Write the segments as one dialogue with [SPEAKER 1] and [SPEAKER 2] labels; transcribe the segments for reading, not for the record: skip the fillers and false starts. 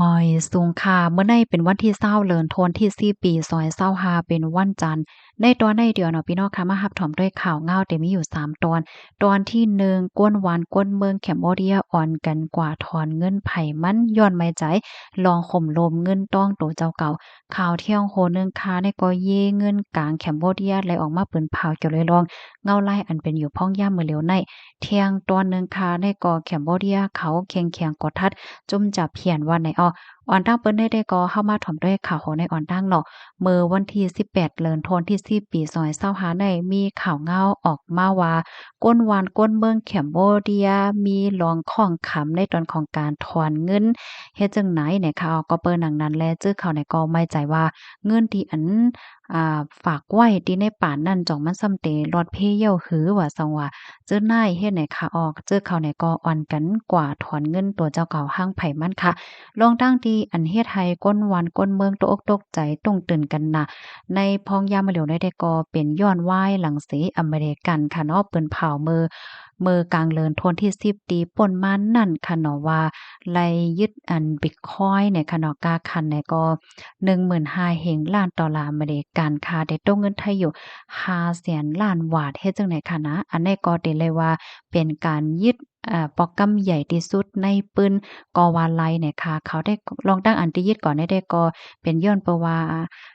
[SPEAKER 1] มอยสูงค่ะเมื่อในเป็นวันที่20เดือนธันวาคมที่4ปี2025เป็นวันจันทร์ในตอนในเดียวเนาะพี่น้องค่ะมารับถอมด้วยข่าวเงาแต่มีอยู่3ตอนตอนที่1ก้นหวานก้นเมืองแคมโบเดียอ่อนกันกว่าถอนเงินไผมันย้อนไม้ใจลองข่มโลมเงินต้องโตเจ้าเก่าข่าวเที่ยงโหนึงค่ะในก็เยเงินกลางแคมโบเดียไหลออกมาปืนเผาเกี่ยวเลยลองเงาไล่อันเป็นอยู่พ้องย่ามมื้อเหลียวในเที่ยงตอนหนึงค่ะในก็แคมโบเดียเขาเคียงๆกดทัดจุ่มจับเพียนว่าในออนตั้งเปิ้นได้ก็เข้ามาถ่อมด้วยข่าวของในออนตั้งเนาะเมื่อวันที่18เดือนธันวาคมที่4ปี2025ในมีข่าวเงาออกมาว่าก้นวานก้นเมืองแคมโบเดียมีลองข้องขำในตอนของการถอนเงินเฮ็ดจังไหนเนี่ยค่ะก็เปิ้นดังนั้นแลจื้อเขาเนี่ยก็ไม่ใจว่าเงินที่อันฝากไว้ที่ในป่านนั้นจ่องมันซ้ำเตรอดเพเหี่ยวหือว่าซังว่าเจ้านายเฮ็ดไหนค่ะออกเจ้อเขาเนี่ยก็อ่อนกันกว่าถอนเงินตัวเจ้าเก่าห้างไผมันค่ะ ลองตั้งที่อันเฮ็ดให้ก้นวันก้นเมืองตกอกตกใจต้องตื่นกันนะในพองยามมาเหลียวได้ก็เป็นย้อนว่ายหลังสีอเมริกันค่ะเนาะเปิ้นเผามือกลางเลินทวนที่10ตีป่นมานั่นค่ะเนาะว่าไล่ยึดอันบิตคอยน์เนี่ยค่ะเนาะกาคันเนี่ยก็15,000เฮงล้านดอลลาร์อเมริกันค่ะได้ตรงเงินไทยอยู่500,000ล้านบาทเฮ็ดจังได๋ค่ะนะอันนี้ก็ได้เลยว่าเป็นการยึดโปรแกรมใหญ่ที่สุดในปืน กอวาไลเนี่ยค่ะเขาได้ลองตั้งอันที่ยึดก่อนได้ก็เป็นย้อนเพราะว่า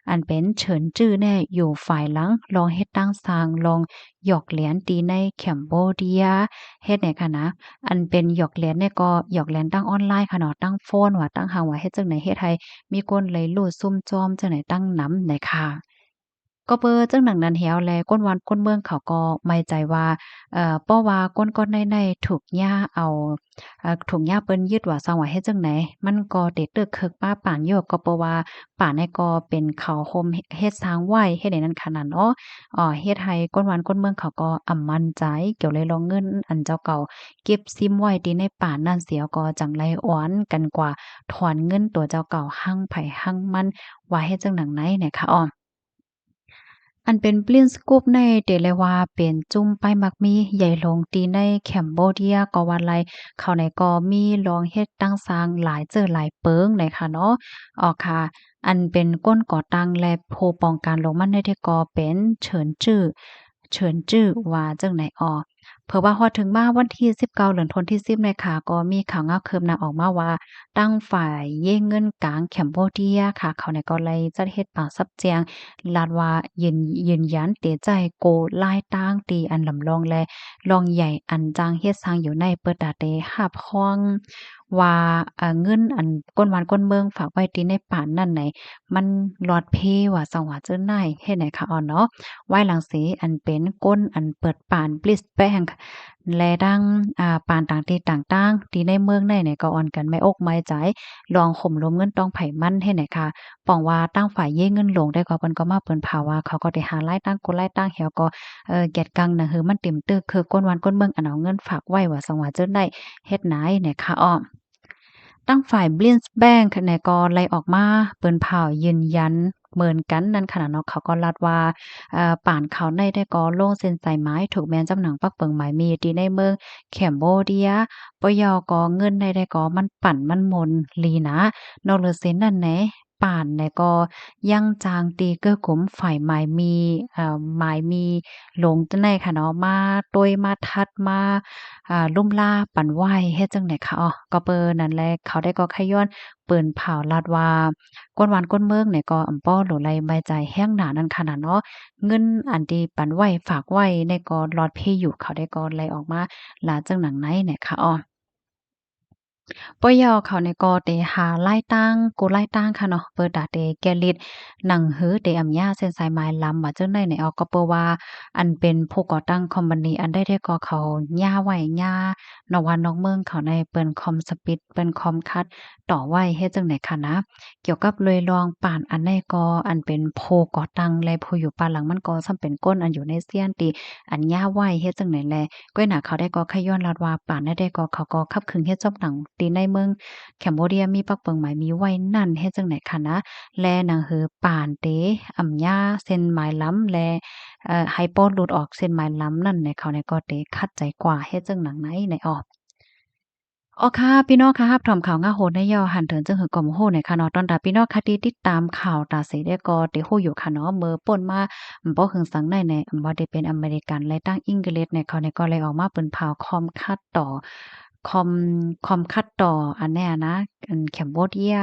[SPEAKER 1] อันเป็นเฉินจื้อแน่อยู่ฝ่ายหลังลองเฮ็ดตั้งสร้างลองหยอกเหรียญตีในแคมโบเดียเฮ็ดไหนค่ะนะอันเป็นหยอกเหรียญเนี่ยก็หยอกเหรียญตั้งออนไลน์ค่ะเนาะตั้งโฟนว่าตั้งหางว่าเฮ็ดจังไหนเฮ็ดให้มีคนเลยรูดซุ่มจ้อมจังไหนตั้งนำไหนค่ะก็เบอจังหนังนั้นแหวแลก้นวันก้นเมืองเขาก็ไม่ใจว่าเพราะว่าก้นในถูกย่าเอาถูกย่าเปิ้นยึดว่าซังว่าเฮ็ดจั่งใดมันก็เต็กตึกคึกป้าป่านโยกก็เพราะว่าป่านเนี่ยก็เป็นเขาโฮมเฮ็ดสร้างไว้เฮ็ดให้นั้นขนาดเนาะเฮ็ดให้ก้นวันก้นเมืองเขาก็มั่นใจเกี่ยวเลยลองเงินอันเจ้าเก่าเก็บซิมไว้ที่ในป่านนั่นเสียก็จังไรอ้อนกันกว่าถอนเงินตัวเจ้าเก่าหั่งไผหั่งมันว่าเฮ็ดจั่งหนังไหนเนี่ยค่ะอันเป็น Prince Group ในเดเลยว่าเป็นจุ้มป้ายมักมีใหญ่ลงตีในแคมโบเดียก็ว่าไลเขาในก็มีลองเฮ็ดตั้งสร้างหลายเจอหลายเปิงเลยค่ะเนาะค่ะอันเป็นก้นก่อตั้งและผู้ป้องกันลงมันได้ที่ก็เป็นเฉินจื้อว่าจังไหนเพิ่นว่าฮอดถึงมาวันที่19เดือนธันวาคมที่10เนี่ยค่ะก็มีข่าวงาคืบหน้าออกมาว่าตั้งฝ่ายเย่เงินกลางแคมโบเดียค่ะเขาเนี่ยก็เลยจัดเฮ็ดปากซับแจง ลาดว่ายืนยันเตใจโกลายต่างตีอันลำลองและลองใหญ่อันจางเฮ็ดสร้างอยู่ในเปิดตาเตหับฮ้องว่าเงินอันก้นหวานก้นเมืองฝากไว้ที่ในป่านนั่นไหนมันหลอดเพว่าสังว่าเจิ้นนายเฮ็ดไหนคะเนาะไว้หลังสีอันเป็นก้นอันเปิดป่าน Bliss Bank และดังป่านต่างที่ต่างๆที่ในเมืองในเนี่ยก็อ่อนกันไม่อกไม่ใจลองข่มลมเงินต้องไผมันเฮ็ดไหนคะ ป้องว่าตั้งฝ่ายเย่เงินหลงได้ก็เพิ่นก็มาเปิ้นภาวะเขาก็ได้หารายตั้งกดรายตั้งแหวก็แกดกังน่ะหือมันเต็มตึกคือก้นวันก้นเมืองอันเอาเงินฝากไว้ว่าสังว่าเจิ้นได้เฮ็ดไหนเนี่ยค่ะตั้งฝ่าย Blinds Bank เนี่ยก็ไล่ออกมาเปิ้นเผายืนยันเหมือนกันนั่นขนาดเนาะเขาก็รัดว่าป่านเขาในได้ก็ลงเซ็นใส่ไม้ถูกแม่นจำหนังปักเปิงหมายมีที่ในเมืองแคมโบเดียปยก็เงินได้ก็มันปั่นมันหมุนลีนะนอกเหนือเซ็นนั่นแหนะป่านเนี่ยก็ยังจางตีเกื้อกมฝ่ายหมายมีหมายมีหลงจังได๋ค่ะเนาะมาตุ้ยมาทัดมาลุ่มล่าปั่นไหวเฮ็ดจังได๋คะก็เปิ้นนั่นแหละเขาได้ก็แค่ย้อนเปิ้นเผาลาดว่าก้นหวานก้นเมืองเนี่ยก็อำป้อโหลไลใบใจแห้งหนานั่นขนาดเนาะเงินอันที่ปันไว้ฝากไว้ในก็ลอดเพอยู่เขาได้ก็ไล่ออกมาหลาจังหนังไหนเนี่ยค่ะปอยอเขาในก็เตหาไล่ตั้งกูไล่ตั้งค่ะเนาะเปิดดาเตแกลิดหนังหือเตอำยาเส้นสายไม้ลำว่าจังได๋ในก็เปิ้ว่าอันเป็นผู้ก่อตั้งคอมพานีอันได้ก็เขาย่าไว้ย่านอกวันนอกเมืองเขาในเปิ้นคอมสปิดเปิ้นคอมคัดต่อไว้เฮ็ดจังได๋ค่ะนะเกี่ยวกับเลยลองป่านอันใดก็อันเป็นผู้ก่อตั้งและผู้อยู่ปานหลังมันก็ซ้ำเป็นก้นอันอยู่ในเซียนติอันย่าไว้เฮ็ดจังได๋แล ก้อยหน้าเขาได้ก็ขย้อนลาดว่าป่านนั้นได้ก็เขาก็คับขึงเฮ็ดจอบหนังตีในเมืองแคมโบเดียมีปักเปิงหมายมีไว้นั่นเฮ็ดจังไหนคะนะแลหนังหือป่านเตอ่ำยาเส้นหมายล้ำแลให้ปอดหลุดออกเส้นหมายล้ำนั่นในเขาในก็เตคัดใจกว่าเฮ็ดจังหนังไหนในออก อ๋อค่ะพี่น้องค่ะรับถอมข่าวง่าโหดในย่อหันเถินจึงหือก่อมโฮในค่ะเนาะตอนรับพี่น้องค่ะที่ติดตามข่าวตาเสได้ก็ได้ฮู้อยู่ค่ะเนาะเมื่อป่นมาบ่หึงสังในบ่ได้เป็นอเมริกันและตั้งอังกฤษเนี่ยเขาเนี่ยก็เลยออกมาเปิ้นพาวคอมคัดต่อคอมคัดต่ออันเนี้ยนะอันแคมโบเดีย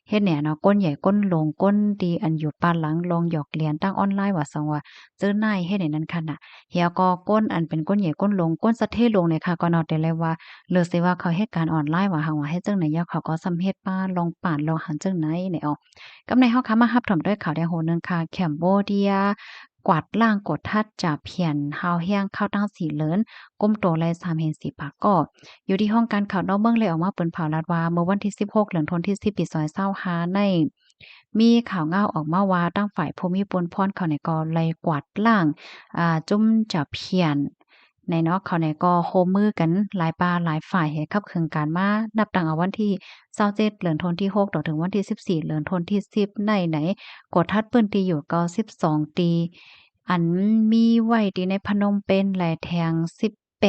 [SPEAKER 1] เฮ็ดเนี่ยเนาะก้นใหญ่ก้นโลงก้นดีอันอยู่ปานหลังลงหยอกเหรียญตั้งออนไลน์ว่าซังว่าเจอนายเฮ็ดให้นั้นคั่นน่ะเฮียก็ก้นอันเป็นก้นใหญ่ก้นโลงก้นสะเทลงเนี่ยค่ะก็เนาะแต่เลยว่า หรือสิว่าเขาเฮ็ดการออนไลน์ว่าหังว่าเฮ็ดจั่งใดแล้วเขาก็สำเฮ็ดมาลองป่านลองหันจั่งไหนเนี่ยอ้อกำในเฮาค่ะมารับถอมด้วยข่าวแดงโหนึงค่ะแคมโบเดียกวาดล้างกดทัดจากเพียนฮาวเฮียงเข้าตั้งสีเหลินก้มโตไล3เห็นสีปากก็อยู่ที่ห้องการข่าวนอกเมืองเลยออกมาเปิ้นเผารัดว่าเมื่อวันที่16เดือนธันวาคมที่10ปี2025ในมีข่าวเงาออกมาว่าตั้งฝ่ายภูมิพลพรเขาเนี่ยก็ไล่กวาดล้างจุ่มจะเพียน ในเนาะเขาเนี่ยก็โฮมมือกันหลายปาหลายฝ่ายให้ขับเคลื่อนการมานับตั้งเอาวันที่27เดือนธันวาคมที่6ต่อถึงวันที่14เดือนธันวาคมที่10ในไหนกดทัดปื้นตีอยู่ก็12ตีอันมีไว้ที่ในพนมเปญแลแทง18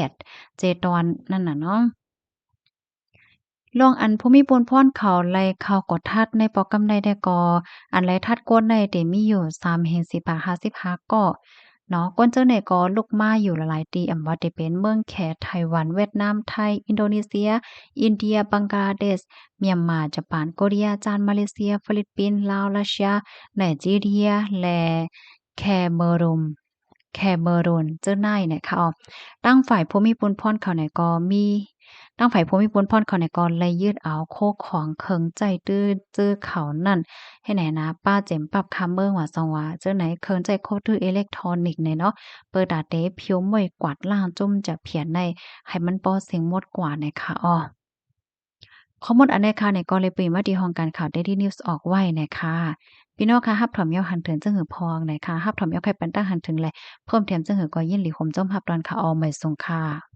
[SPEAKER 1] เจตอนนั่นน่ะเนาะ ลองอันภูมิพลพรเขาไล่เขากดทัดในโปรแกรมใดได้ก็อันไล่ทัดกวนในเตมีอยู่355ก็เนาะกวนเจ้าเนี่ยก็ลุกมาอยู่หลายๆตีอำว่าได้เป็นเมืองแขไต้หวันเวียดนามไทยอินโดนีเซียอินเดียบังกลาเทศเมียนมาญี่ปุ่นเกาหลีจานมาเลเซียฟิลิปปินส์ลาวรัสเซียไนจีเรียและแคเมรูนเจ้านายเนี่ยค่ะตั้งฝ่ายภูมิพลพรเขาเนี่ยก็มีตั้งฝ่ายภูมิพลพรเขาเนี่ยก็เลยยืดเอาโคของเคิงใจตื้อจื้อเขานั่นให้ไหนนะป้าเจ็มปรับคำเมืองว่าซองว่าเจ้าไหนเคิงใจโคตื้ออิเล็กทรอนิกส์เนี่ยเนาะเปิดดาเตผิวมวยกวาดล่างจุ่มจะเพียนในให้มันปอเสียงหมดกว่านะคะข้อมูลอันใดค่ะในก็เลยปรีมาที่ห้องการข่าว Daily News ออกไว้นะคะพี่น้องค่ะรับถอมยอหันถึงจังหือพองนะคะรับถอมยอไข่ปันตั้งหันถึงแลเพิ่มเติมจังหือก็ยินหลีคมจ้อมรับตอนค่ะออไม่ทรงค่ะ